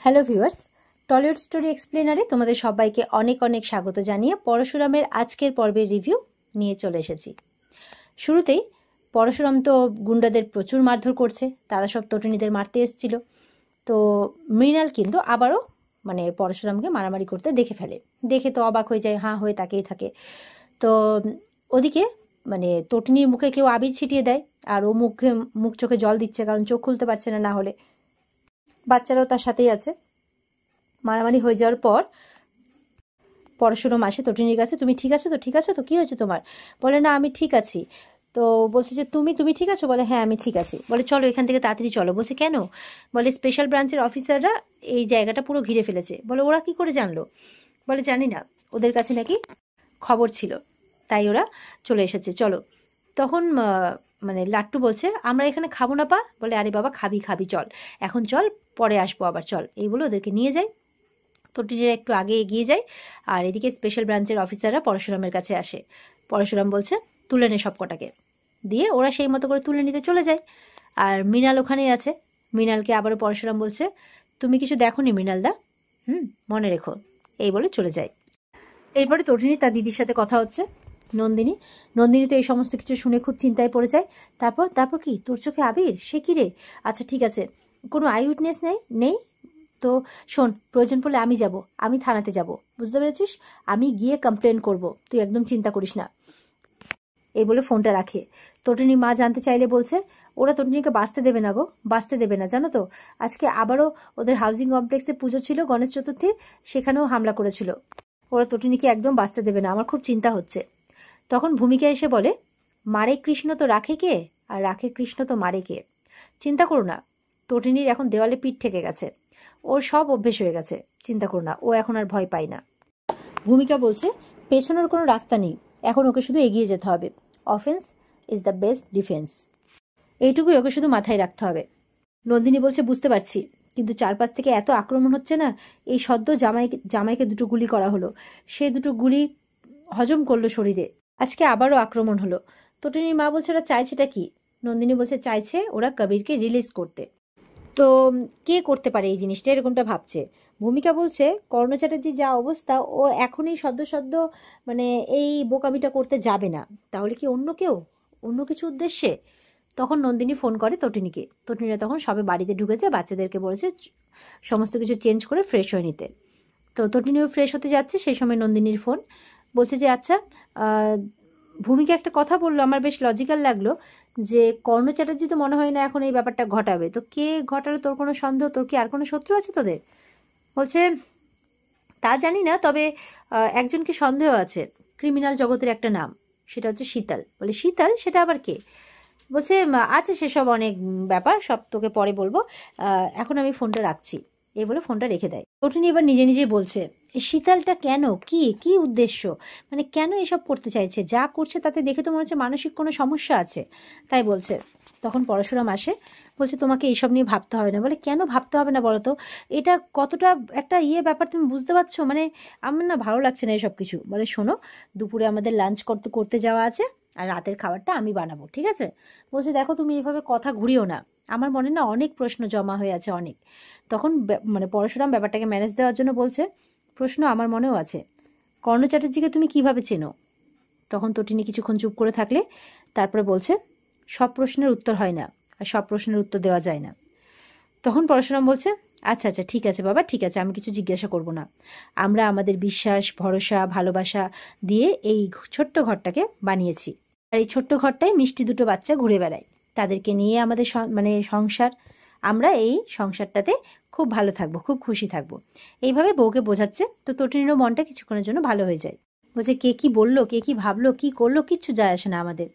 Hello viewers, Tollywood story এক্সপ্লেনারে তোমাদের সবাইকে অনেক অনেক স্বাগত জানিয়ে পরশুরামের আজকের পর্বের রিভিউ নিয়ে চলে এসেছি। শুরুতেই পরশুরাম তো গুন্ডাদের প্রচুর মারধর করছে, তারা সব তটিনীদের মারতে এসেছিল। তো মৃণাল কিন্তু আবারও পরশুরামকে মারামারি করতে দেখে ফেলে, দেখে তো অবাক হয়ে যায়, হাঁ হয়ে তাকিয়ে থাকে। তো ওদিকে তটিনীর মুখে কেউ আবির ছিটিয়ে দেয়, আর ও মুখ চোখে জল দিচ্ছে, কারণ চোখ খুলতে পারছে না, না হলে বাচ্চারাও তার সাথেই আছে। মারামারি হয়ে যাওয়ার পর পরশুরাম আসে তটিনীর কাছে, তুমি ঠিক আছো তো? ঠিক আছো তো? কি হয়েছে তোমার? বলে না আমি ঠিক আছি। তো বলছে যে তুমি ঠিক আছো? বলে হ্যাঁ আমি ঠিক আছি। বলে চলো এখান থেকে তাড়াতাড়ি চলো। বলছে কেন? বলে স্পেশাল ব্রাঞ্চের অফিসাররা এই জায়গাটা পুরো ঘিরে ফেলেছে। বলে ওরা কি করে জানলো? বলে জানি না, ওদের কাছে নাকি খবর ছিল, তাই ওরা চলে এসেছে, চলো। তখন লাট্টু বলছে আমরা এখানে খাবো না পা। বলে আরে বাবা খাবি খাবি, চল এখন চল, পরে আসবো আবার, চল। এই বলে ওদেরকে নিয়ে যায়। তটিনীরা একটু আগে এগিয়ে যায়, আর এদিকে স্পেশাল ব্রাঞ্চের অফিসাররা পরশুরামের কাছে আসে। পরশুরাম বলছে তুলে নে সব কটাকে, দিয়ে ওরা সেই মতো করে তুলে নিতে চলে যায়। আর মৃণাল ওখানেই আছে। মৃণালকে আবারও পরশুরাম বলছে তুমি কিছু দেখোনি মৃণালদা? মনে রেখো, এই বলে চলে যায়। এরপরে তটিনী তার দিদির সাথে কথা হচ্ছে, নন্দিনী। নন্দিনী তো এই সমস্ত কিছু শুনে খুব চিন্তায় পড়ে যায়। তারপর কি তোর চোখে আবির? সে কি রে? আচ্ছা ঠিক আছে, কোনো আই উইটনেস নেই তো শোন, প্রয়োজন পড়লে আমি যাব, আমি থানাতে যাব, বুঝতে পেরেছিস? আমি গিয়ে কমপ্লেন করব, তুই একদম চিন্তা করিস না। এই বলে ফোনটা রাখে। তটিনী মা জানতে চাইলে বলছে ওরা তটিনীকে বাঁচতে দেবে না গো, বাঁচতে দেবে না, জানো তো। আজকে আবারও ওদের হাউজিং কমপ্লেক্সে পুজো ছিল গণেশ চতুর্থীর, সেখানেও হামলা করেছিল। ওরা তটিনীকে একদম বাঁচতে দেবে না, আমার খুব চিন্তা হচ্ছে। তখন ভূমিকা এসে বলে মারে কৃষ্ণ তো রাখে কে, আর রাখে কৃষ্ণ তো মারে কে। চিন্তা করো না, তটিনীর এখন দেওয়ালে পিঠ ঠেকে গেছে, ওর সব অভ্যেস হয়ে গেছে, চিন্তা করো না, ও এখন আর ভয় পায় না। ভূমিকা বলছে পেছনের কোনো রাস্তা নেই, এখন ওকে শুধু এগিয়ে যেতে হবে। Offence is the best defence, এইটুকুই ওকে শুধু মাথায় রাখতে হবে। নন্দিনী বলছে বুঝতে পারছি, কিন্তু চারপাশ থেকে এত আক্রমণ হচ্ছে না, এই সদ্য জামাইকে দুটো গুলি করা হলো, সে দুটো গুলি হজম করলো শরীরে, আজকে আবারও আক্রমণ হলো। তটিনীর মা বলছে ওরা চাইছেটা কি? নন্দিনী বলছে চাইছে ওরা কবিরকে রিলিজ করতে। তো কে করতে পারে এই জিনিসটা, এরকমটা ভাবছে। ভূমিকা বলছে কর্ণ চ্যাটার্জির যা অবস্থা, ও এখনই সদ্য এই বোকামিটা করতে যাবে না, তাহলে কি অন্য কেউ, অন্য কিছু উদ্দেশ্যে? তখন নন্দিনী ফোন করে তটিনীকে। তটিনীরা তখন সবে বাড়িতে ঢুকেছে, বাচ্চাদেরকে বলেছে সমস্ত কিছু চেঞ্জ করে ফ্রেশ হয়ে নিতে। তো তটিনীও ফ্রেশ হতে যাচ্ছে, সেই সময় নন্দিনীর ফোন। বলছে যে আচ্ছা, ভূমিকা একটা কথা বললো, আমার বেশ লজিক্যাল লাগলো, যে কর্ণ চ্যাটার্জি তো মনে হয় না এখন এই ব্যাপারটা ঘটাবে, তো কে ঘটালো তোর কোনো সন্দেহ? তোর কি আর কোনো শত্রু আছে তোদের? বলছে তা জানি না, তবে একজনকে সন্দেহ আছে, ক্রিমিনাল জগতের একটা নাম, সেটা হচ্ছে শীতল। বলে শীতল? সেটা আবার কে? বলছে আছে সেসব অনেক ব্যাপার, সব তোকে পরে বলবো, এখন আমি ফোনটা রাখছি। এই বলে ফোনটা রেখে দেয়। তটিনী এবার নিজে নিজেই বলছে শীতলটা কেন, কি উদ্দেশ্য, কেন এসব করতে চাইছে? যা করছে তাতে দেখে তো মনে হচ্ছে মানসিক কোনো সমস্যা আছে, তাই বলছে। তখন পরশুরাম আসে, বলছে তোমাকে এইসব নিয়ে ভাবতে হবে না। বলে কেন ভাবতে হবে না বলো তো? এটা কতটা একটা ব্যাপার, তুমি বুঝতে পারছো? আমার না ভালো লাগছে না এসব কিছু। বলে শোনো, দুপুরে আমাদের লাঞ্চ করতে যাওয়া আছে, আর রাতের খাবারটা আমি বানাবো, ঠিক আছে? বলছে দেখো তুমি এইভাবে কথা ঘুরিও না, আমার মনে না অনেক প্রশ্ন জমা হয়ে আছে, অনেক। তখন পরশুরাম ব্যাপারটাকে ম্যানেজ দেওয়ার জন্য বলছে প্রশ্ন আমার মনেও আছে, কর্ণ চ্যাটার্জিকে তুমি কিভাবে চেনো? তখন তটিনী কিছুক্ষণ চুপ করে থাকলে তারপরে বলছে সব প্রশ্নের উত্তর হয় না, আর সব প্রশ্নের উত্তর দেওয়া যায় না। তখন পরশুরাম বলছে আচ্ছা ঠিক আছে বাবা, ঠিক আছে, আমি কিছু জিজ্ঞাসা করব না। আমরা আমাদের বিশ্বাস, ভরসা, ভালোবাসা দিয়ে এই ছোট্ট ঘরটাকে বানিয়েছি, আর এই ছোট্ট ঘরটায় মিষ্টি দুটো বাচ্চা ঘুরে বেড়ায়, তাদেরকে নিয়ে আমাদের সংসার, আমরা এই সংসারটাতে খুব ভালো থাকবো, খুব খুশি থাকবো, এইভাবে বউকে বোঝাচ্ছে। তো তটিনীরও মনটা কিছুক্ষণের জন্য ভালো হয়ে যায়। বলছে কে কি বললো, কে কি ভাবলো, কি করলো, কিচ্ছু যায় আসে না আমাদের।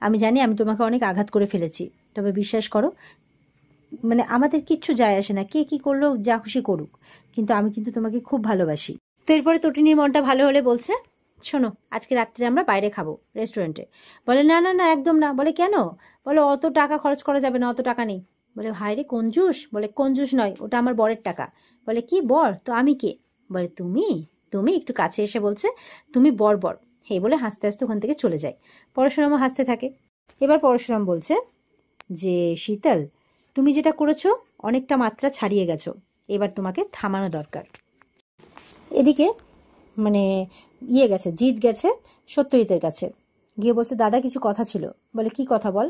আমি জানি আমি তোমাকে অনেক আঘাত করে ফেলেছি, তবে বিশ্বাস করো আমাদের কিচ্ছু যায় আসে না, কে কি করলো যা খুশি করুক, কিন্তু আমি কিন্তু তোমাকে খুব ভালোবাসি। তো এরপরে তটিনীর মনটা ভালো হলে বলছে শোনো, আজকে রাত্রে আমরা বাইরে খাবো রেস্টুরেন্টে। বলে না না না, একদম না। বলে কেন? বলে অত টাকা খরচ করা যাবে না, অত টাকা নেই। বলে হায় রে কঞ্জুস। বলে কঞ্জুস নয়, ওটা আমার বরের টাকা। বলে কি বর? তো আমি কে? বলে তুমি একটু কাছে এসে বলছে তুমি বর। হে বলে হাসতে হাসতে ওখান থেকে চলে যায়। পরশুরামও হাসতে থাকে। এবার পরশুরাম বলছে যে শীতল, তুমি যেটা করেছো অনেকটা মাত্রা ছাড়িয়ে গেছো, এবার তোমাকে থামানো দরকার। এদিকে মানে গেছে, জিৎ গেছে সত্যজিতের কাছে, গিয়ে বলছে দাদা কিছু কথা ছিল। বলে কি কথা বল?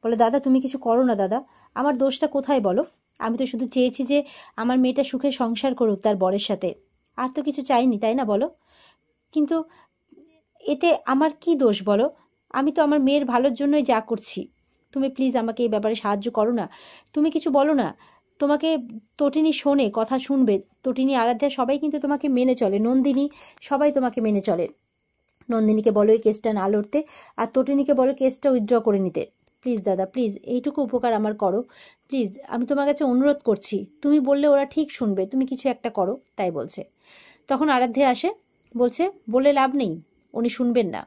বলে দাদা তুমি কিছু করো না দাদা, আমার দোষটা কোথায় বলো? আমি তো শুধু চেয়েছি যে আমার মেয়েটা সুখে সংসার করুক তার বরের সাথে, আর তো কিছু চাইনি, তাই না বলো? কিন্তু এতে আমার কি দোষ বলো? আমি তো আমার মেয়ের ভালোর জন্যই যা করছি। তুমি প্লিজ আমাকে এই ব্যাপারে সাহায্য করো না, তুমি কিছু বলো না। তোমাকে তটিনী শোনে, কথা শুনবে, তটিনী আরাধ্যা সবাই কিন্তু তোমাকে মেনে চলে, নন্দিনী সবাই তোমাকে মেনে চলে। নন্দিনীকে বলো এই কেসটা না লড়তে, আর তটিনীকে বলো কেসটা উইথড্র করে নিতে। প্লিজ দাদা প্লিজ এইটুকু উপকার আমার করো, প্লিজ আমি তোমার কাছে অনুরোধ করছি। তুমি বললে ওরা ঠিক শুনবে, তুমি কিছু একটা করো, তাই বলছে। তখন আরাধ্যা আসে, বলছে বলে লাভ নেই, উনি শুনবেন না।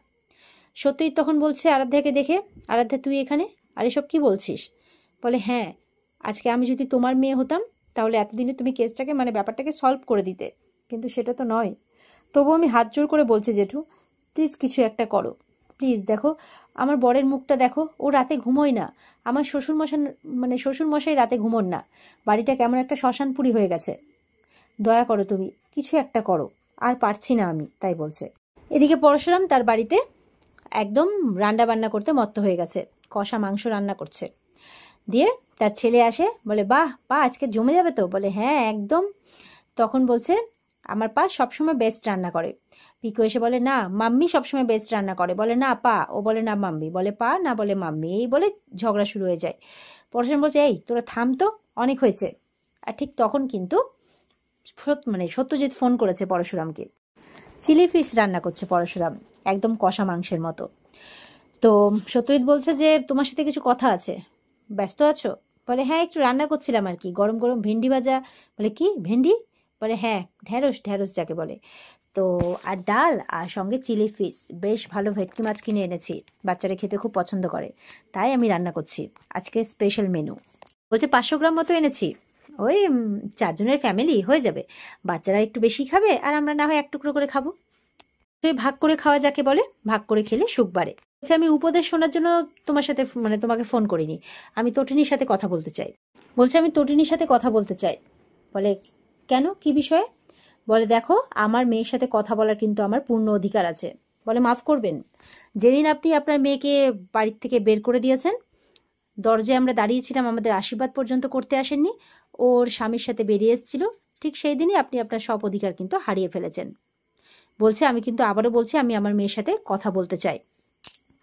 সত্যই তখন বলছে আরাধ্যাকে দেখে, আরাধ্যা তুই এখানে, আর এসব কি বলছিস? বলে হ্যাঁ, আজকে আমি যদি তোমার মেয়ে হতাম তাহলে এতদিনে তুমি কেসটাকে মানে ব্যাপারটাকে সলভ করে দিতে, কিন্তু সেটা তো নয়। তবু আমি হাত জোর করে বলছি জেঠু, প্লিজ কিছু একটা করো, প্লিজ দেখো আমার বরের মুখটা দেখো, ও রাতে ঘুমোয় না, আমার শ্বশুরমশাই রাতে ঘুমোন না, বাড়িটা কেমন একটা শ্মশানপুরী হয়ে গেছে, দয়া করো তুমি কিছু একটা করো, আর পারছি না আমি, তাই বলছে। এদিকে পরশুরাম তার বাড়িতে একদম রান্না বান্না করতে মত্ত হয়ে গেছে, কষা মাংস রান্না করছে। দিয়ে তার ছেলে আসে, বলে বাহ পা আজকে জমে যাবে তো? বলে হ্যাঁ একদম। তখন বলছে আমার পা সবসময় বেস্ট রান্না করে। পিকু এসে বলে না মাম্মি সবসময় বেস্ট রান্না করে। বলে না পা, ও বলে না মাম্মি, বলে পা না বলে মাম্মি, এই বলে ঝগড়া শুরু হয়ে যায়। পরশুরাম বলছে এই তোরা থাম তো, অনেক হয়েছে। আর ঠিক তখন কিন্তু সত্যজিৎ ফোন করেছে পরশুরামকে, চিলি ফিশ রান্না করছে পরশুরাম, একদম কষা মাংসের মতো। তো সত্যজিৎ বলছে যে তোমার সাথে কিছু কথা আছে, ব্যস্ত আছো? বলে হ্যাঁ একটু রান্না করছিলাম আর কি, গরম গরম ভেন্ডি ভাজা। বলে কি ভেন্ডি? বলে হ্যাঁ ঢ্যাঁড়স, ঢ্যাঁড়স যাকে বলে। তো আর ডাল, আর সঙ্গে চিলি ফিশ, বেশ ভালো ভেটকি মাছ কিনে এনেছি, বাচ্চারা খেতে খুব পছন্দ করে, তাই আমি রান্না করছি আজকে স্পেশাল মেনু। বলছে 500 গ্রাম মতো এনেছি, ওই 4 জনের ফ্যামিলি হয়ে যাবে, বাচ্চারা একটু বেশি খাবে আর আমরা না হয় 1 টুকরো করে খাবো। তো ভাগ করে খাওয়া যাকে বলে, ভাগ করে খেলে সুখ বাড়ে। আমি উপদেশ শোনার জন্য তোমার সাথে তোমাকে ফোন করিনি, আমি তটিনীর সাথে কথা বলতে চাই। বলছে আমি তটিনীর সাথে কথা বলতে চাই। বলে কেন, কি বিষয়ে? বলে দেখো আমার মেয়ের সাথে কথা বলার কিন্তু আমার পূর্ণ অধিকার আছে। বলে মাফ করবেন, যেদিন আপনি আপনার মেয়েকে বাড়ির থেকে বের করে দিয়েছেন, দরজায় আমরা দাঁড়িয়েছিলাম, আমাদের আশীর্বাদ পর্যন্ত করতে আসেননি, ওর স্বামীর সাথে বেরিয়ে এসেছিল, ঠিক সেই দিনই আপনি আপনার সব অধিকার কিন্তু হারিয়ে ফেলেছেন। বলছে আমি কিন্তু আবারও বলছি আমি আমার মেয়ের সাথে কথা বলতে চাই।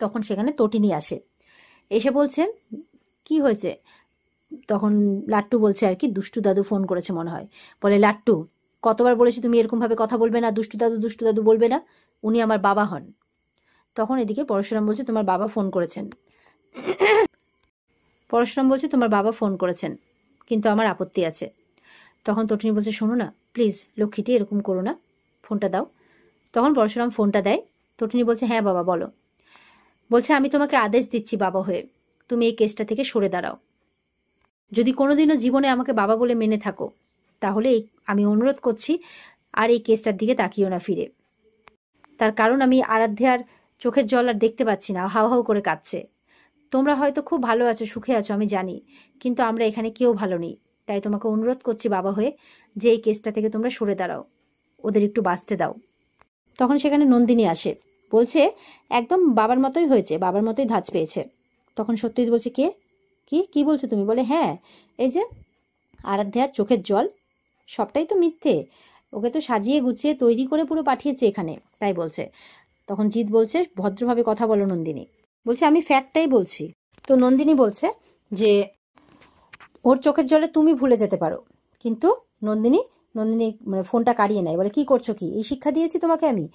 তখন সেখানে তটিনী আসে, এসে বলছে কি হয়েছে? তখন লাট্টু বলছে আর কি দুষ্টু দাদু ফোন করেছে মনে হয়। বলে লাট্টু কতবার বলেছি তুমি এরকম ভাবে কথা বলবে না, দুষ্টু দাদু বলবে না, উনি আমার বাবা হন। তখন এদিকে পরশুরাম বলছে তোমার বাবা ফোন করেছেন, কিন্তু আমার আপত্তি আছে। তখন তটিনী বলছে শোনো না প্লিজ লক্ষ্মীটি এরকম করো না, ফোনটা দাও। তখন পরশুরাম ফোনটা দেয়। তটিনী বলছে হ্যাঁ বাবা বলো। বলছে আমি তোমাকে আদেশ দিচ্ছি বাবা হয়ে, তুমি এই কেসটা থেকে সরে দাঁড়াও। যদি কোনোদিনও জীবনে আমাকে বাবা বলে মেনে থাকো তাহলে আমি অনুরোধ করছি আর এই কেসটার দিকে তাকিও না ফিরে। তার কারণ আমি আরাধ্যার চোখের জল আর দেখতে পাচ্ছি না, হাউ হাউ করে কাঁদছে। তোমরা হয়তো খুব ভালো আছো, সুখে আছো, আমি জানি, কিন্তু আমরা এখানে কেউ ভালো নেই। তাই তোমাকে অনুরোধ করছি বাবা হয়ে যে এই কেসটা থেকে তোমরা সরে দাঁড়াও, ওদের একটু বাঁচতে দাও। তখন সেখানে নন্দিনী আসে, বলছে একদম বাবার মতোই হয়েছে, বাবার মতোই ধাঁচ পেয়েছে। তখন সত্যজিৎ বলছে কে, কি বলছো তুমি? বলে হ্যাঁ এই যে আরাধ্যার চোখের জল, সবটাই তো মিথ্যে, ওকে তো সাজিয়ে গুছিয়ে তৈরি করে পুরো পাঠিয়েছে এখানে, তাই বলছে। তখন জিৎ বলছে ভদ্রভাবে কথা বলো নন্দিনী। বলছে আমি ফ্যাক্টটাই বলছি। তো নন্দিনী বলছে যে ওর চোখের জলে তুমি ভুলে যেতে পারো, কিন্তু নন্দিনী ফোনটা কাড়িয়ে নেয়। বলে কি করছো কি, এই শিক্ষা দিয়েছি তোমাকে আমি?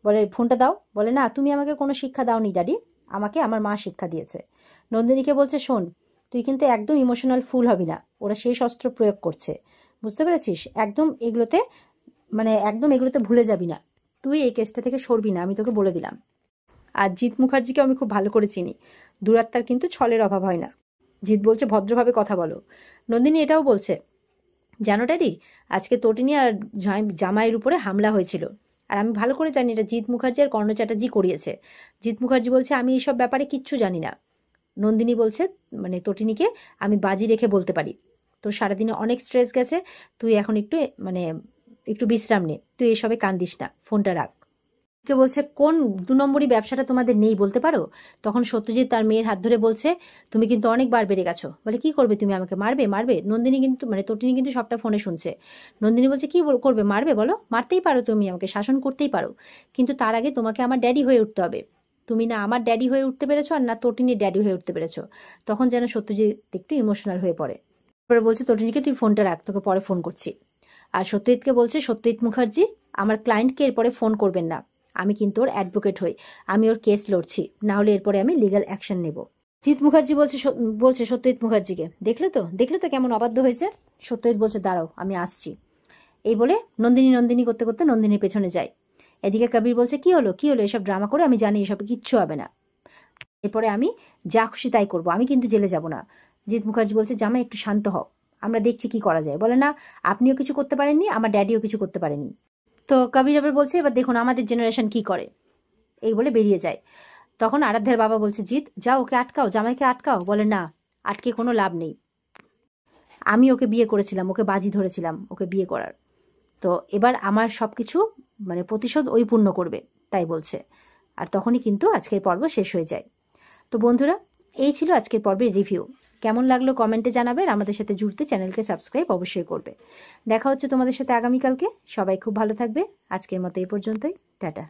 বলে ফোনটা দাও। বলে না তুমি আমাকে কোনো শিক্ষা দাওনি ড্যাডি, আমাকে আমার মা শিক্ষা দিয়েছে। নন্দিনীকে বলছে শোন তুই কিন্তু একদম ইমোশনাল ফুল হবি না, ওরা শেষ অস্ত্র প্রয়োগ করছে, বুঝতে পেরেছিস? একদম এগুলোতে ভুলে যাবি না, তুই এই কেসটা থেকে সরবি না, আমি তোকে বলে দিলাম। আর জিৎ মুখার্জিকে আমি খুব ভালো করে চিনি, দুরাত্মার কিন্তু ছলের অভাব হয় না। জিৎ বলছে ভদ্রভাবে কথা বলো। নন্দিনী এটাও বলছে জানো ড্যাডি আজকে তটিনী আর জামাইয়ের উপরে হামলা হয়েছিল, আর আমি ভালো করে জানি এটা জিৎ মুখার্জি আর কর্ণ চ্যাটার্জি করিয়েছে। জিৎ মুখার্জি বলছে আমি এইসব ব্যাপারে কিচ্ছু জানি না। নন্দিনী বলছে তটিনীকে আমি বাজি রেখে বলতে পারি, তোর সারাদিনে অনেক স্ট্রেস গেছে, তুই এখন একটু মানে একটু বিশ্রাম নে, তুই এসবে কান্দিস না, ফোনটা রাখ। কে বলছে কোন 2 নম্বরই ব্যবসাটা তোমাদের নেই বলতে পারো? তখন সত্যজিৎ তার মেয়ের হাত ধরে বলছে তুমি কিন্তু অনেকবার বেড়ে গেছো। বলে কি করবে তুমি, আমাকে মারবে? মারবে? নন্দিনী কিন্তু মানে তটিনী কিন্তু সবটা ফোনে শুনছে। নন্দিনী বলছে কি করবে, মারবে? বলো, মারতেই পারো, তুমি আমাকে শাসন করতেই পারো, কিন্তু তার আগে তোমাকে আমার ড্যাডি হয়ে উঠতে হবে। তুমি না আমার ড্যাডি হয়ে উঠতে পেরেছো আর না তটিনীর ড্যাডি হয়ে উঠতে পেরেছো। তখন যেন সত্যজিৎ একটু ইমোশনাল হয়ে পড়ে। তারপরে বলছে তটিনীকে তুই ফোনটা রাখ, তোকে পরে ফোন করছি। আর সত্যজিৎকে বলছে সত্যজিৎ মুখার্জি আমার ক্লায়েন্টকে এরপরে ফোন করবেন না, আমি কিন্তু ওর অ্যাডভোকেট হই, আমি ওর কেস লড়ছি, না হলে এরপরে আমি লিগ্যাল অ্যাকশন নেব। জিৎ মুখার্জি বলছে সত্যজিৎ মুখার্জিকে, দেখলে তো কেমন অবাধ্য হয়েছে। সত্যজিৎ বলছে দাঁড়াও আমি আসছি। এই বলে নন্দিনী নন্দিনী করতে করতে নন্দিনীর পেছনে যায়। এদিকে কবির বলছে কি হলো এসব ড্রামা করে, আমি জানি এসব কিচ্ছু হবে না, এরপরে আমি যা খুশি তাই করবো, আমি কিন্তু জেলে যাব না। জিৎ মুখার্জি বলছে জামাই একটু শান্ত হও, আমরা দেখছি কি করা যায়। বলে না আপনিও কিছু করতে পারেননি, আমার ড্যাডিও কিছু করতে পারেনি। তো কবির আবার বলছে এবার দেখুন আমাদের জেনারেশন কি করে, এই বলে বেরিয়ে যায়। তখন আরাধ্যার বাবা বলছে জিৎ যাও ওকে আটকাও, জামাইকে আটকাও। বলে না আটকে কোনো লাভ নেই, আমি ওকে বিয়ে করেছিলাম, ওকে বাজি ধরেছিলাম ওকে বিয়ে করার, তো এবার আমার সবকিছু মানে প্রতিশোধ ওই পূর্ণ করবে, তাই বলছে। আর তখনই কিন্তু আজকের পর্ব শেষ হয়ে যায়। তো বন্ধুরা এই ছিল আজকের পর্বের রিভিউ। কেমন লাগলো কমেন্টে জানাবেন, আমাদের সাথে জুড়তে চ্যানেলকে সাবস্ক্রাইব অবশ্যই করবে। দেখা হচ্ছে তোমাদের সাথে আগামীকালকে, সবাই খুব ভালো থাকবে। আজকের মতো এই পর্যন্তই, টাটা।